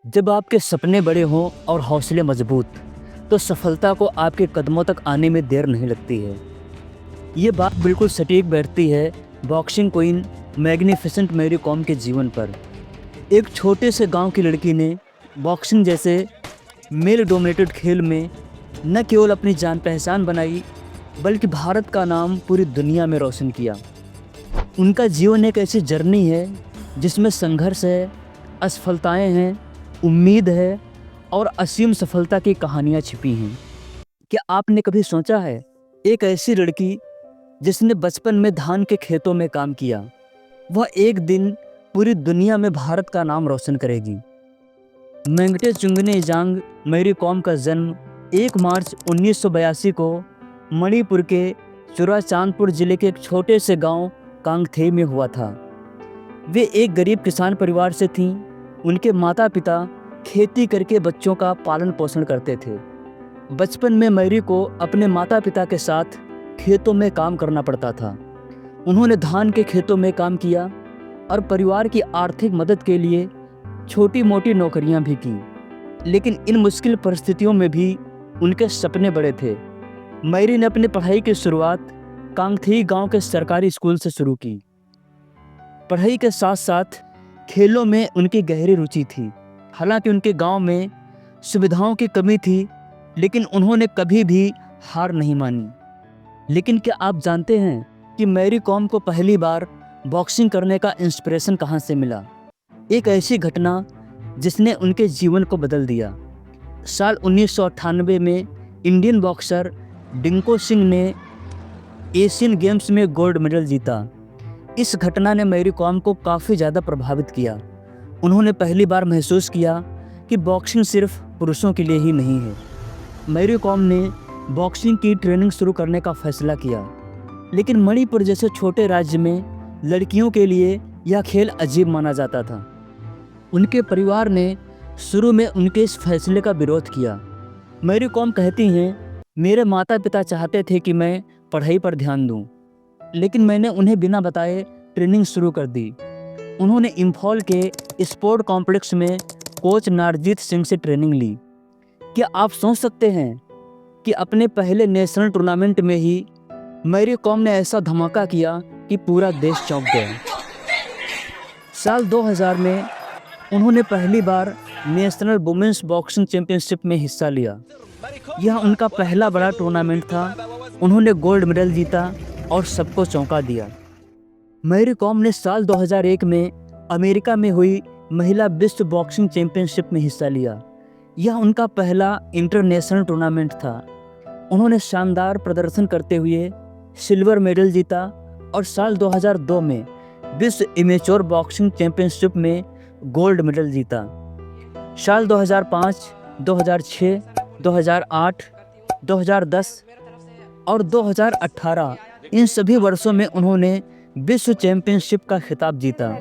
जब आपके सपने बड़े हों और हौसले मजबूत, तो सफलता को आपके कदमों तक आने में देर नहीं लगती है। ये बात बिल्कुल सटीक बैठती है boxing queen magnificent Mary Kom के जीवन पर। एक छोटे से गांव की लड़की ने बॉक्सिंग जैसे मेल डोमिनेटेड खेल में न केवल अपनी जान पहचान बनाई, बल्कि भारत का नाम पूरी दुनिया में रोशन किया। उनका जीवन एक ऐसी जर्नी है जिसमें संघर्ष है, असफलताएं हैं, उम्मीद है और असीम सफलता की कहानियां छिपी हैं। क्या आपने कभी सोचा है, एक ऐसी लड़की जिसने बचपन में धान के खेतों में काम किया, वह एक दिन पूरी दुनिया में भारत का नाम रोशन करेगी। मेंगटे चुंगने जांग मैरी कॉम का जन्म 1 मार्च 1982 को मणिपुर के चुराचांदपुर जिले के एक छोटे से गांव कांगथेई में हुआ था। वे एक गरीब किसान परिवार से थीं। उनके माता पिता खेती करके बच्चों का पालन पोषण करते थे। बचपन में मैरी को अपने माता पिता के साथ खेतों में काम करना पड़ता था। उन्होंने धान के खेतों में काम किया और परिवार की आर्थिक मदद के लिए छोटी मोटी नौकरियां भी की। लेकिन इन मुश्किल परिस्थितियों में भी उनके सपने बड़े थे। मैरी ने अपनी पढ़ाई की शुरुआत कांगथेई गांव के सरकारी स्कूल से शुरू की। पढ़ाई के साथ साथ खेलों में उनकी गहरी रुचि थी। हालांकि उनके गांव में सुविधाओं की कमी थी, लेकिन उन्होंने कभी भी हार नहीं मानी। लेकिन क्या आप जानते हैं कि मैरी कॉम को पहली बार बॉक्सिंग करने का इंस्पिरेशन कहां से मिला? एक ऐसी घटना जिसने उनके जीवन को बदल दिया। साल 1998 में इंडियन बॉक्सर डिंको सिंह ने एशियन गेम्स में गोल्ड मेडल जीता। इस घटना ने मैरी कॉम को काफ़ी ज़्यादा प्रभावित किया। उन्होंने पहली बार महसूस किया कि बॉक्सिंग सिर्फ पुरुषों के लिए ही नहीं है। मैरी कॉम ने बॉक्सिंग की ट्रेनिंग शुरू करने का फैसला किया, लेकिन मणिपुर जैसे छोटे राज्य में लड़कियों के लिए यह खेल अजीब माना जाता था। उनके परिवार ने शुरू में उनके इस फैसले का विरोध किया। मैरी कॉम कहती हैं, मेरे माता पिता चाहते थे कि मैं पढ़ाई पर ध्यान दूं, लेकिन मैंने उन्हें बिना बताए ट्रेनिंग शुरू कर दी। उन्होंने इम्फॉल के स्पोर्ट कॉम्प्लेक्स में कोच नारजीत सिंह से ट्रेनिंग ली। क्या आप सोच सकते हैं कि अपने पहले नेशनल टूर्नामेंट में ही मैरी कॉम ने ऐसा धमाका किया कि पूरा देश चौंक गया। साल 2000 में उन्होंने पहली बार नेशनल वुमेन्स बॉक्सिंग चैंपियनशिप में हिस्सा लिया। यह उनका पहला बड़ा टूर्नामेंट था। उन्होंने गोल्ड मेडल जीता और सबको चौंका दिया। मैरी कॉम ने साल 2001 में अमेरिका में हुई महिला विश्व बॉक्सिंग चैंपियनशिप में हिस्सा लिया। यह उनका पहला इंटरनेशनल टूर्नामेंट था। उन्होंने शानदार प्रदर्शन करते हुए सिल्वर मेडल जीता और साल 2002 में विश्व इमेच्योर बॉक्सिंग चैंपियनशिप में गोल्ड मेडल जीता। साल 2005, 2006, 2008, 2010 और 2018 इन सभी वर्षों में उन्होंने विश्व चैंपियनशिप का खिताब जीता।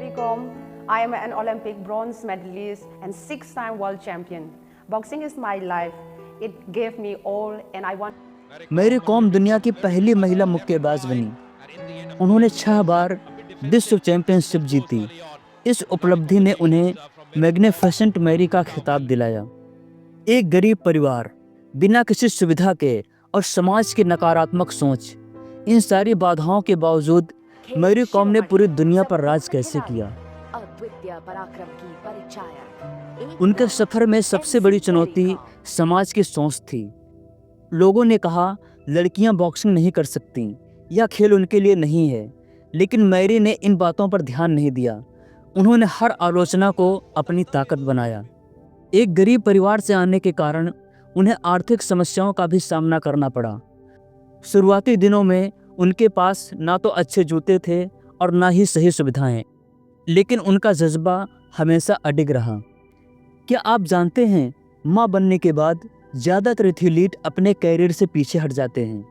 I am an Olympic bronze medalist and 6-time world champion. Boxing is my life. It gave me all and I want. Mary Kom दुनिया की पहली महिला मुक्केबाज बनी। उन्होंने 6 बार विश्व चैंपियनशिप जीती। इस उपलब्धि ने उन्हें मैग्निफिसेंट मैरी का खिताब दिलाया। एक गरीब परिवार, बिना किसी सुविधा के और समाज की नकारात्मक सोच, इन सारी बाधाओं के बावजूद मैरी कॉम ने पूरी दुनिया पर राज कैसे किया? उनके सफर में सबसे बड़ी चुनौती समाज की सोच थी। लोगों ने कहा, लड़कियां बॉक्सिंग नहीं कर सकती, यह खेल उनके लिए नहीं है। लेकिन मैरी ने इन बातों पर ध्यान नहीं दिया। उन्होंने हर आलोचना को अपनी ताकत बनाया। एक गरीब परिवार से आने के कारण उन्हें आर्थिक समस्याओं का भी सामना करना पड़ा। शुरुआती दिनों में उनके पास ना तो अच्छे जूते थे और ना ही सही सुविधाएं, लेकिन उनका जज्बा हमेशा अडिग रहा। क्या आप जानते हैं, माँ बनने के बाद ज़्यादातर एथलीट अपने कैरियर से पीछे हट जाते हैं,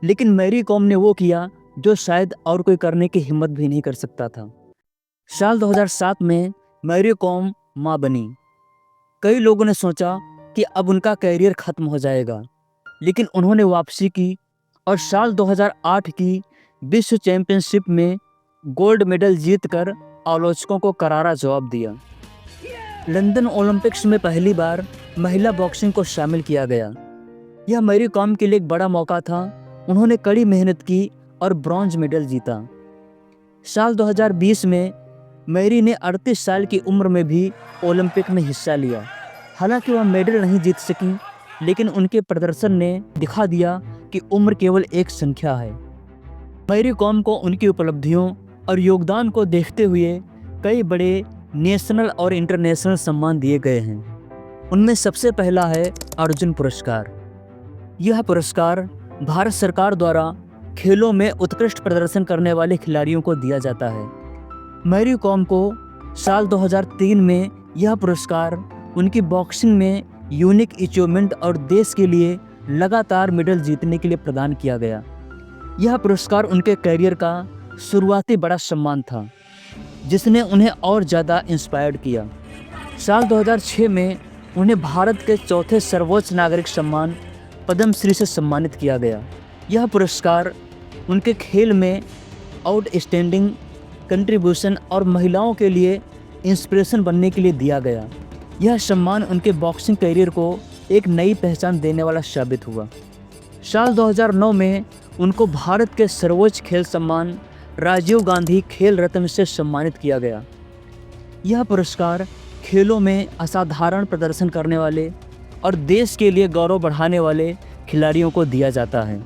लेकिन मैरी कॉम ने वो किया जो शायद और कोई करने की हिम्मत भी नहीं कर सकता था। साल 2007 में मैरी कॉम माँ बनी। कई लोगों ने सोचा कि अब उनका कैरियर खत्म हो जाएगा, लेकिन उन्होंने वापसी की और साल 2008 की विश्व चैंपियनशिप में गोल्ड मेडल जीतकर आलोचकों को करारा जवाब दिया। लंदन ओलंपिक्स में पहली बार महिला बॉक्सिंग को शामिल किया गया। यह मैरी कॉम के लिए एक बड़ा मौका था। उन्होंने कड़ी मेहनत की और ब्रॉन्ज मेडल जीता। साल 2020 में मैरी ने 38 साल की उम्र में भी ओलंपिक में हिस्सा लिया। हालांकि वह मेडल नहीं जीत सकी, लेकिन उनके प्रदर्शन ने दिखा दिया कि उम्र केवल एक संख्या है। मैरी कॉम को उनकी उपलब्धियों और योगदान को देखते हुए कई बड़े नेशनल और इंटरनेशनल सम्मान दिए गए हैं। उनमें सबसे पहला है अर्जुन पुरस्कार। यह पुरस्कार भारत सरकार द्वारा खेलों में उत्कृष्ट प्रदर्शन करने वाले खिलाड़ियों को दिया जाता है। मैरी कॉम को साल 2003 में यह पुरस्कार उनकी बॉक्सिंग में यूनिक अचीवमेंट और देश के लिए लगातार मेडल जीतने के लिए प्रदान किया गया। यह पुरस्कार उनके करियर का शुरुआती बड़ा सम्मान था, जिसने उन्हें और ज़्यादा इंस्पायर्ड किया। साल 2006 में उन्हें भारत के चौथे सर्वोच्च नागरिक सम्मान पद्मश्री से सम्मानित किया गया। यह पुरस्कार उनके खेल में आउटस्टैंडिंग कंट्रीब्यूशन और महिलाओं के लिए इंस्पिरेशन बनने के लिए दिया गया। यह सम्मान उनके बॉक्सिंग करियर को एक नई पहचान देने वाला साबित हुआ। साल 2009 में उनको भारत के सर्वोच्च खेल सम्मान राजीव गांधी खेल रत्न से सम्मानित किया गया। यह पुरस्कार खेलों में असाधारण प्रदर्शन करने वाले और देश के लिए गौरव बढ़ाने वाले खिलाड़ियों को दिया जाता है।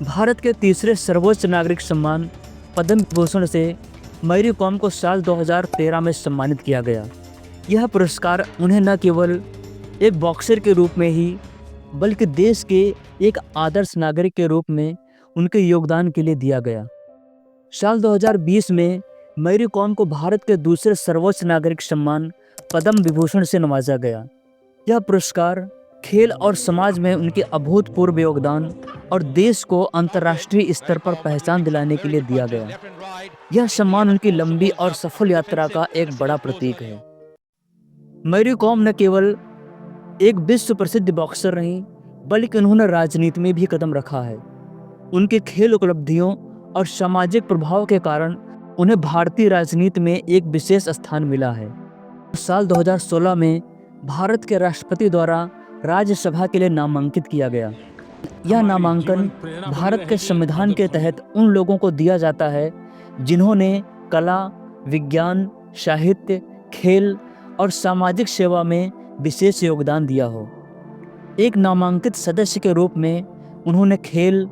भारत के तीसरे सर्वोच्च नागरिक सम्मान पद्म विभूषण से मैरी कॉम को साल 2013 में सम्मानित किया गया। यह पुरस्कार उन्हें न केवल एक बॉक्सर के रूप में ही, बल्कि देश के एक आदर्श नागरिक के रूप में उनके योगदान के लिए दिया गया। साल 2020 में मैरी कॉम को भारत के दूसरे सर्वोच्च नागरिक सम्मान पद्म विभूषण से नवाजा गया। यह पुरस्कार खेल और समाज में उनके अभूतपूर्व योगदान और देश को अंतर्राष्ट्रीय स्तर पर पहचान दिलाने के लिए दिया गया। यह सम्मान उनकी लंबी और सफल यात्रा का एक बड़ा प्रतीक है। मैरी कॉम न केवल एक विश्व प्रसिद्ध बॉक्सर रहीं, बल्कि उन्होंने राजनीति में भी कदम रखा है। उनके खेल उपलब्धियों और सामाजिक प्रभाव के कारण उन्हें भारतीय राजनीति में एक विशेष स्थान मिला है। साल 2016 में भारत के राष्ट्रपति द्वारा राज्यसभा के लिए नामांकित किया गया। यह नामांकन भारत के संविधान के तहत उन लोगों को दिया जाता है जिन्होंने कला, विज्ञान, साहित्य, खेल और सामाजिक सेवा में विशेष योगदान दिया हो। एक नामांकित सदस्य के रूप में उन्होंने खेल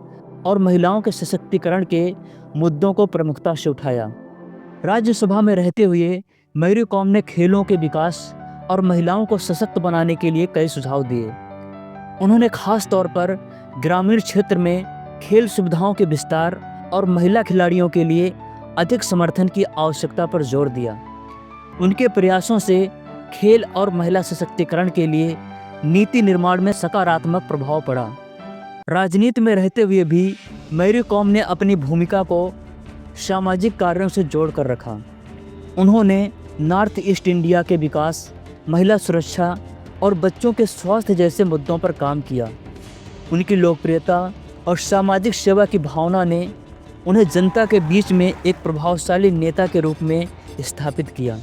और महिलाओं के सशक्तिकरण के मुद्दों को प्रमुखता से उठाया। राज्यसभा में रहते हुए मैरी कॉम ने खेलों के विकास और महिलाओं को सशक्त बनाने के लिए कई सुझाव दिए। उन्होंने खास तौर पर ग्रामीण क्षेत्र में खेल सुविधाओं के विस्तार और महिला खिलाड़ियों के लिए अधिक समर्थन की आवश्यकता पर जोर दिया। उनके प्रयासों से खेल और महिला सशक्तिकरण के लिए नीति निर्माण में सकारात्मक प्रभाव पड़ा। राजनीति में रहते हुए भी मैरी कॉम ने अपनी भूमिका को सामाजिक कार्यों से जोड़ कर रखा। उन्होंने नॉर्थ ईस्ट इंडिया के विकास, महिला सुरक्षा और बच्चों के स्वास्थ्य जैसे मुद्दों पर काम किया। उनकी लोकप्रियता और सामाजिक सेवा की भावना ने उन्हें जनता के बीच में एक प्रभावशाली नेता के रूप में स्थापित किया।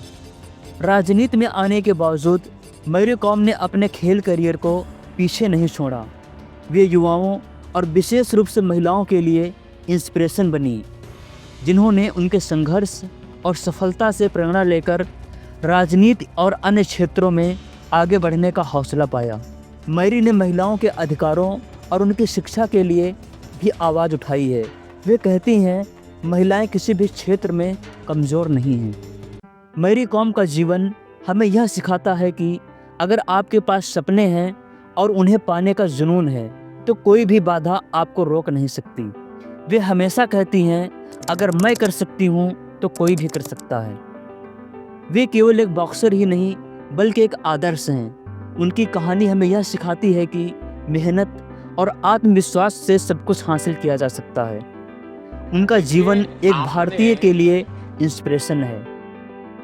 राजनीति में आने के बावजूद मैरी कॉम ने अपने खेल करियर को पीछे नहीं छोड़ा। वे युवाओं और विशेष रूप से महिलाओं के लिए इंस्पिरेशन बनी, जिन्होंने उनके संघर्ष और सफलता से प्रेरणा लेकर राजनीति और अन्य क्षेत्रों में आगे बढ़ने का हौसला पाया। मैरी ने महिलाओं के अधिकारों और उनकी शिक्षा के लिए भी आवाज़ उठाई है। वे कहती हैं, महिलाएं किसी भी क्षेत्र में कमज़ोर नहीं हैं। मैरी कॉम का जीवन हमें यह सिखाता है कि अगर आपके पास सपने हैं और उन्हें पाने का जुनून है, तो कोई भी बाधा आपको रोक नहीं सकती। वे हमेशा कहती हैं, अगर मैं कर सकती हूँ तो कोई भी कर सकता है। वे केवल एक बॉक्सर ही नहीं, बल्कि एक आदर्श हैं। उनकी कहानी हमें यह सिखाती है कि मेहनत और आत्मविश्वास से सब कुछ हासिल किया जा सकता है। उनका जीवन एक भारतीय के लिए इंस्पिरेशन है।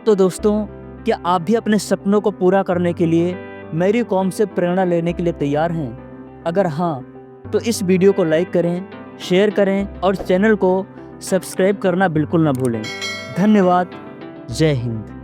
तो दोस्तों, क्या आप भी अपने सपनों को पूरा करने के लिए मैरी कॉम से प्रेरणा लेने के लिए तैयार हैं? अगर हाँ, तो इस वीडियो को लाइक करें, शेयर करें और चैनल को सब्सक्राइब करना बिल्कुल ना भूलें। धन्यवाद। जय हिंद।